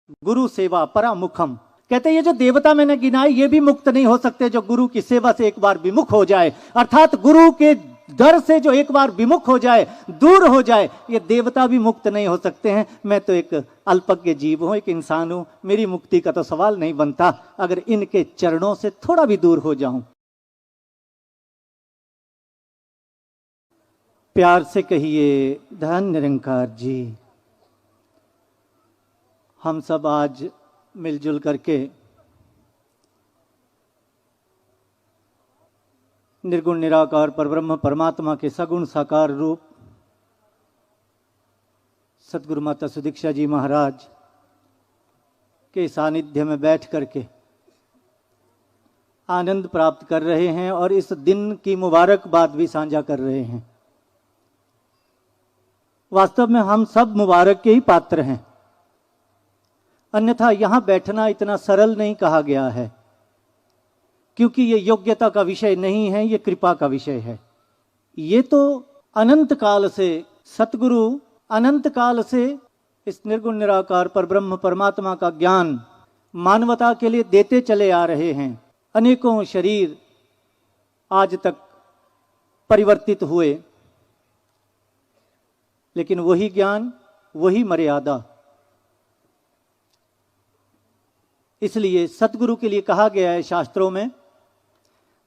गुरु सेवा परामुखम। कहते हैं ये जो देवता मैंने गिनाए ये भी मुक्त नहीं हो सकते जो गुरु की सेवा से एक बार विमुख हो जाए, अर्थात गुरु के दर से जो एक बार विमुख हो जाए, दूर हो जाए, ये देवता भी मुक्त नहीं हो सकते हैं। मैं तो एक अल्पज्ञ जीव हूं, एक इंसान हूं, मेरी मुक्ति का तो सवाल नहीं बनता अगर इनके चरणों से थोड़ा भी दूर हो जाऊं। प्यार से कहिए धन निरंकार जी। हम सब आज मिलजुल करके निर्गुण निराकार परब्रह्म परमात्मा के सगुण साकार रूप सतगुरु माता सुदीक्षा जी महाराज के सानिध्य में बैठ करके आनंद प्राप्त कर रहे हैं और इस दिन की मुबारकबाद भी साझा कर रहे हैं। वास्तव में हम सब मुबारक के ही पात्र हैं, अन्यथा यहां बैठना इतना सरल नहीं कहा गया है, क्योंकि ये योग्यता का विषय नहीं है, ये कृपा का विषय है। ये तो अनंत काल से सतगुरु अनंत काल से इस निर्गुण निराकार परब्रह्म परमात्मा का ज्ञान मानवता के लिए देते चले आ रहे हैं। अनेकों शरीर आज तक परिवर्तित हुए, लेकिन वही ज्ञान, वही मर्यादा। इसलिए सतगुरु के लिए कहा गया है शास्त्रों में,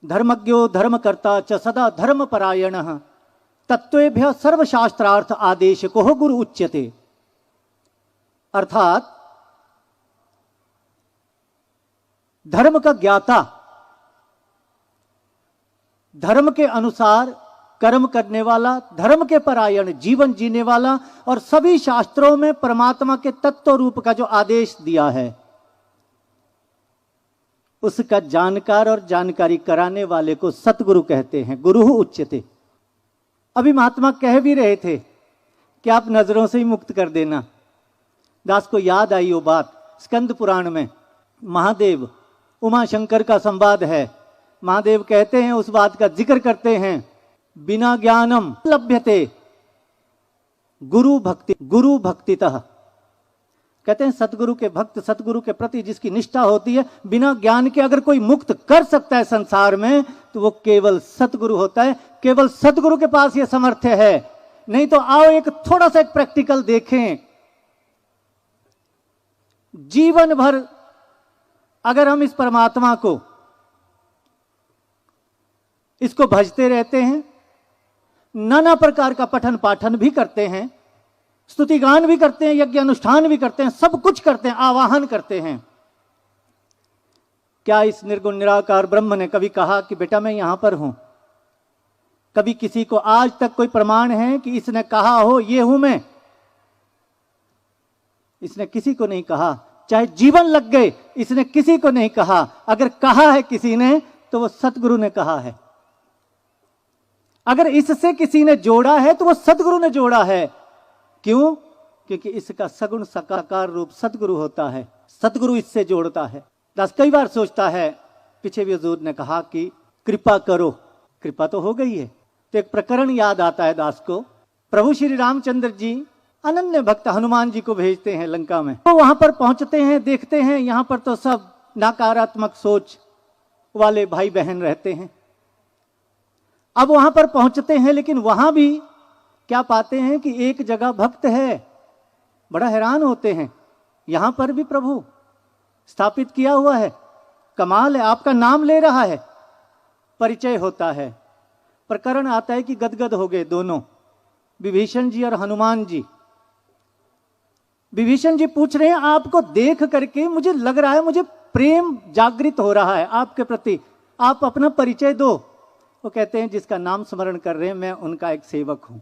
धर्मज्ञो धर्मकर्ता च सदा धर्म परायणः तत्वेभ्य सर्वशास्त्रार्थ आदेश को गुरु उच्यते। अर्थात धर्म का ज्ञाता, धर्म के अनुसार कर्म करने वाला, धर्म के परायण जीवन जीने वाला और सभी शास्त्रों में परमात्मा के तत्व रूप का जो आदेश दिया है उसका जानकार और जानकारी कराने वाले को सतगुरु कहते हैं, गुरु उच्यते। अभी महात्मा कह भी रहे थे कि आप नजरों से ही मुक्त कर देना। दास को याद आई वो बात, स्कंद पुराण में महादेव उमा शंकर का संवाद है। महादेव कहते हैं, उस बात का जिक्र करते हैं, बिना ज्ञानम लभ्यते गुरु भक्तितः। कहते हैं सतगुरु के भक्त, सतगुरु के प्रति जिसकी निष्ठा होती है, बिना ज्ञान के अगर कोई मुक्त कर सकता है संसार में तो वो केवल सतगुरु होता है। केवल सतगुरु के पास ये सामर्थ्य है। नहीं तो आओ एक थोड़ा सा एक प्रैक्टिकल देखें। जीवन भर अगर हम इस परमात्मा को इसको भजते रहते हैं, नाना प्रकार का पठन पाठन भी करते हैं, स्तुति गान भी करते हैं, यज्ञ अनुष्ठान भी करते हैं, सब कुछ करते हैं, आवाहन करते हैं, क्या इस निर्गुण निराकार ब्रह्म ने कभी कहा कि बेटा मैं यहां पर हूं? कभी किसी को आज तक कोई प्रमाण है कि इसने कहा हो ये हूं मैं? इसने किसी को नहीं कहा। चाहे जीवन लग गए, इसने किसी को नहीं कहा। अगर कहा है किसी ने तो वो सतगुरु ने कहा है। अगर इससे किसी ने जोड़ा है तो वो सतगुरु ने जोड़ा है। क्यों? क्योंकि इसका सगुण साकार रूप सतगुरु होता है, सतगुरु इससे जोड़ता है। दास कई बार सोचता है, पीछे भी हुजूर ने कहा कि कृपा करो, कृपा तो हो गई है, तो एक प्रकरण याद आता है दास को। प्रभु श्री रामचंद्र जी अनन्य भक्त हनुमान जी को भेजते हैं लंका में। तो वहां पर पहुंचते हैं, देखते हैं यहां पर तो सब नकारात्मक सोच वाले भाई बहन रहते हैं। अब वहां पर पहुंचते हैं, लेकिन वहां भी क्या पाते हैं कि एक जगह भक्त है। बड़ा हैरान होते हैं, यहां पर भी प्रभु स्थापित किया हुआ है, कमाल है, आपका नाम ले रहा है। परिचय होता है, प्रकरण आता है कि गदगद हो गए दोनों, विभीषण जी और हनुमान जी। विभीषण जी पूछ रहे हैं, आपको देख करके मुझे लग रहा है, मुझे प्रेम जागृत हो रहा है आपके प्रति, आप अपना परिचय दो। वो कहते हैं, जिसका नाम स्मरण कर रहे हैं मैं उनका एक सेवक हूं।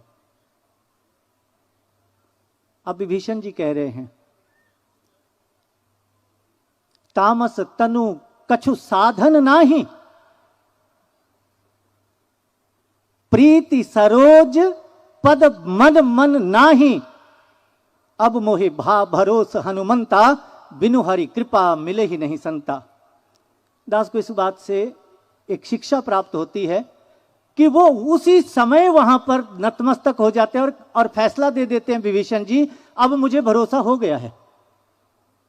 अब विभीषण जी कह रहे हैं, तामस तनु कछु साधन नाही, प्रीति सरोज पद मन मन नाही, अब मोहे भा भरोस हनुमंता, बिनु हरि कृपा मिले ही नहीं संता। दास को इस बात से एक शिक्षा प्राप्त होती है कि वो उसी समय वहां पर नतमस्तक हो जाते हैं और फैसला दे देते हैं, विभीषण जी अब मुझे भरोसा हो गया है,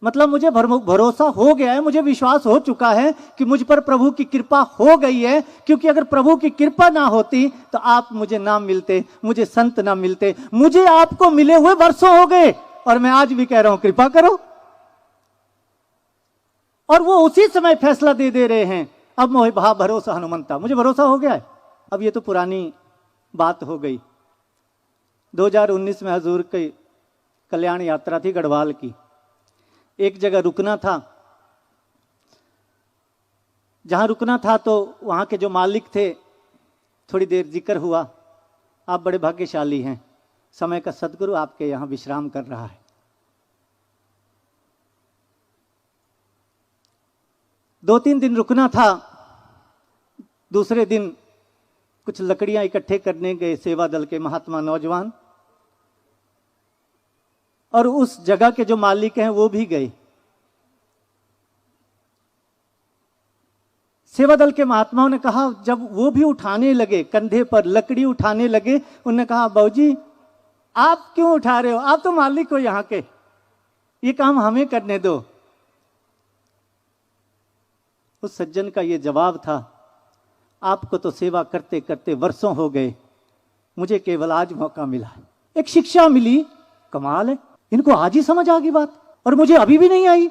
मतलब मुझे भरोसा हो गया है, मुझे विश्वास हो चुका है कि मुझ पर प्रभु की कृपा हो गई है। क्योंकि अगर प्रभु की कृपा ना होती तो आप मुझे ना मिलते, मुझे संत ना मिलते। मुझे आपको मिले हुए वर्षों हो गए और मैं आज भी कह रहा हूं कृपा करो। और वो उसी समय फैसला दे रहे हैं। अब मोहि भा भरोसा हनुमंता, मुझे भरोसा हो गया है। अब ये तो पुरानी बात हो गई। 2019 में हजूर की कल्याण यात्रा थी गढ़वाल की। एक जगह रुकना था, जहां रुकना था तो वहां के जो मालिक थे, थोड़ी देर जिक्र हुआ, आप बड़े भाग्यशाली हैं, समय का सदगुरु आपके यहां विश्राम कर रहा है। 2-3 दिन रुकना था। दूसरे दिन कुछ लकड़ियां इकट्ठे करने गए सेवा दल के महात्मा नौजवान, और उस जगह के जो मालिक हैं वो भी गए। सेवा दल के महात्माओं ने कहा, जब वो भी उठाने लगे, कंधे पर लकड़ी उठाने लगे, उन्होंने कहा बाबूजी आप क्यों उठा रहे हो, आप तो मालिक हो यहां के, ये काम हमें करने दो। उस सज्जन का ये जवाब था, आपको तो सेवा करते करते वर्षों हो गए, मुझे केवल आज मौका मिला, एक शिक्षा मिली। कमाल है, इनको आज ही समझ आ गई बात और मुझे अभी भी नहीं आई।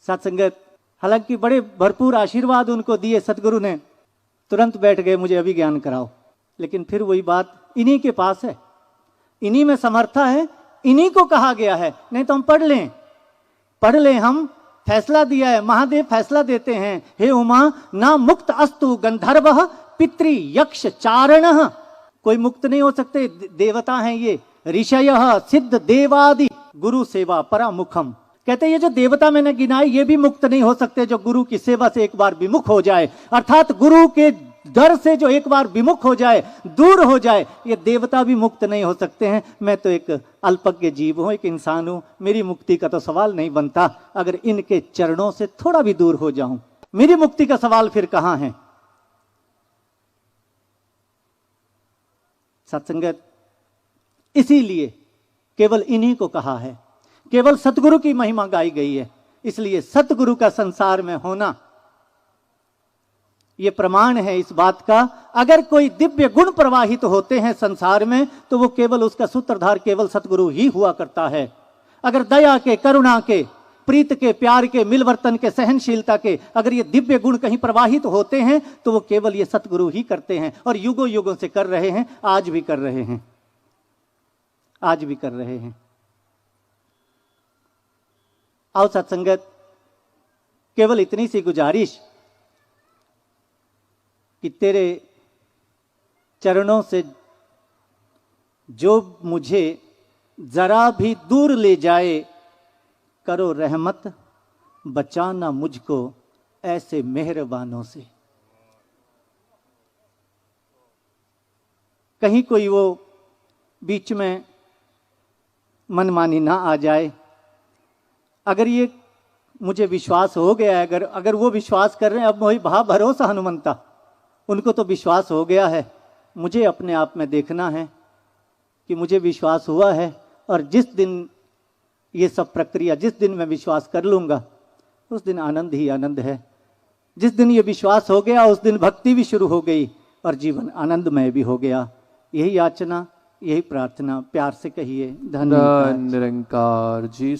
सत्संगत, हालांकि बड़े भरपूर आशीर्वाद उनको दिए सतगुरु ने, तुरंत बैठ गए मुझे अभी ज्ञान कराओ। लेकिन फिर वही बात, इन्हीं के पास है, इन्हीं में समर्था है, इन्हीं को कहा गया है, नहीं तो हम पढ़ लें हम। फैसला दिया है, महादेव फैसला देते हैं, हे उमा ना मुक्त अस्तु गंधर्व पितृ यक्ष चारण। कोई मुक्त नहीं हो सकते, देवता हैं ये, ऋषय सिद्ध देवादि गुरु सेवा परामुखम। कहते ये जो देवता मैंने गिनाए ये भी मुक्त नहीं हो सकते जो गुरु की सेवा से एक बार विमुख हो जाए, अर्थात गुरु के डर से जो एक बार विमुख हो जाए, दूर हो जाए, ये देवता भी मुक्त नहीं हो सकते हैं। मैं तो एक अल्पज्ञ जीव हूं, एक इंसान हूं, मेरी मुक्ति का तो सवाल नहीं बनता। अगर इनके चरणों से थोड़ा भी दूर हो जाऊं, मेरी मुक्ति का सवाल फिर कहां है। सत्संगत, इसीलिए केवल इन्हीं को कहा है, केवल सतगुरु की महिमा गाई गई है। इसलिए सतगुरु का संसार में होना यह प्रमाण है इस बात का। अगर कोई दिव्य गुण प्रवाहित होते हैं संसार में तो वो केवल उसका सूत्रधार केवल सतगुरु ही हुआ करता है। अगर दया के, करुणा के, प्रीत के, प्यार के, मिलवर्तन के, सहनशीलता के अगर ये दिव्य गुण कहीं प्रवाहित होते हैं तो वो केवल ये सतगुरु ही करते हैं, और युगों युगों से कर रहे हैं, आज भी कर रहे हैं, आज भी कर रहे हैं। आओ सत्संगत, केवल इतनी सी गुजारिश कि तेरे चरणों से जो मुझे जरा भी दूर ले जाए, करो रहमत, बचाना मुझको ऐसे मेहरबानों से। कहीं कोई वो बीच में मनमानी ना आ जाए। अगर ये मुझे विश्वास हो गया है, अगर वो विश्वास कर रहे हैं, अब वही भा भरोसा हनुमंता, उनको तो विश्वास हो गया है। मुझे अपने आप में देखना है कि मुझे विश्वास हुआ है, और जिस दिन ये सब प्रक्रिया, जिस दिन मैं विश्वास कर लूँगा उस दिन आनंद ही आनंद है। जिस दिन ये विश्वास हो गया उस दिन भक्ति भी शुरू हो गई और जीवन आनंदमय भी हो गया। यही याचना, यही प्रार्थना, प्यार से कहिए। धन्यवाद। निरंकार जी।